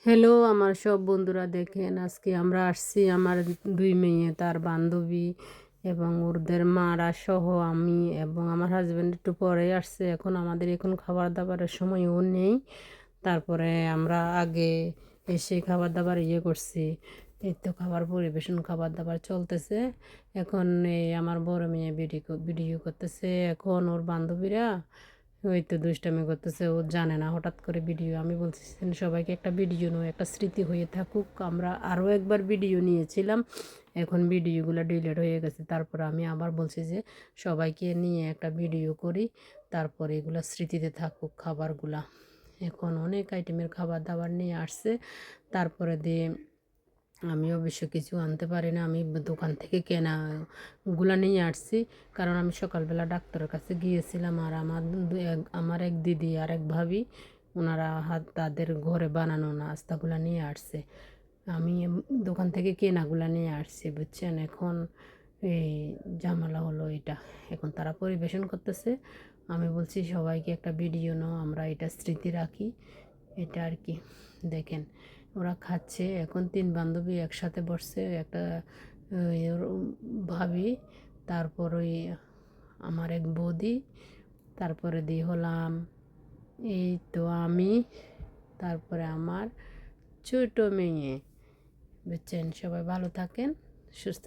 Hello আমার সব বন্ধুরা, দেখেন আজকে আমরা আসছি আমার দুই মেয়ে, তার বান্ধবী এবং ওদের মারা সহ আমি এবং আমার হাজব্যান্ড একটু পরেই আসছে। এখন খাবার দাবারের সময়ও নেই। তারপরে আমরা আগে এসে খাবার দাবার করছি। এই তো খাবার পরিবেশন, খাবার দাবার চলতেছে। এখন এই আমার বড় মেয়ে ভিডিও করতেছে। এখন ওর বান্ধবীরা ওই তো দুষ্টামি করতেছে, ও জানে না হঠাৎ করে ভিডিও। আমি বলছি সবাইকে একটা ভিডিও নয়, একটা স্মৃতি হয়ে থাকুক। আমরা আরও একবার ভিডিও নিয়েছিলাম, এখন ভিডিওগুলো ডিলিট হয়ে গেছে। তারপর আমি আবার বলছি যে সবাইকে নিয়ে একটা ভিডিও করি, তারপরে এগুলো স্মৃতিতে থাকুক খাবারগুলা। এখন অনেক আইটেমের খাবার দাবার নিয়ে আসছে। তারপরে দিয়ে আমি অবশ্য কিছু আনতে পারি না, আমি দোকান থেকে কেনাগুলো নিয়ে আসছি। কারণ আমি সকালবেলা ডাক্তারের কাছে গিয়েছিলাম, আর আমার এক দিদি আর এক ভাবি, ওনারা তাদের ঘরে বানানো নাস্তাগুলো নিয়ে আসছে। আমি দোকান থেকে কেনাগুলো নিয়ে আসছি, বুঝছেন। এখন এই ঝামেলা হলো এটা, এখন তারা পরিবেশন করতেছে। আমি বলছি সবাইকে একটা ভিডিও নাও, আমরা এটা স্মৃতি রাখি, এটা আর কি। দেখেন ওরা খাচ্ছে। এখন তিন বান্ধবী একসাথে বসছে, একটা ওর ভাবি, তারপর ওই আমার এক বৌদি, তারপরে দিয়ে হলাম এই তো আমি, তারপরে আমার ছোটো মেয়ে, বুঝছেন। সবাই ভালো থাকেন, সুস্থ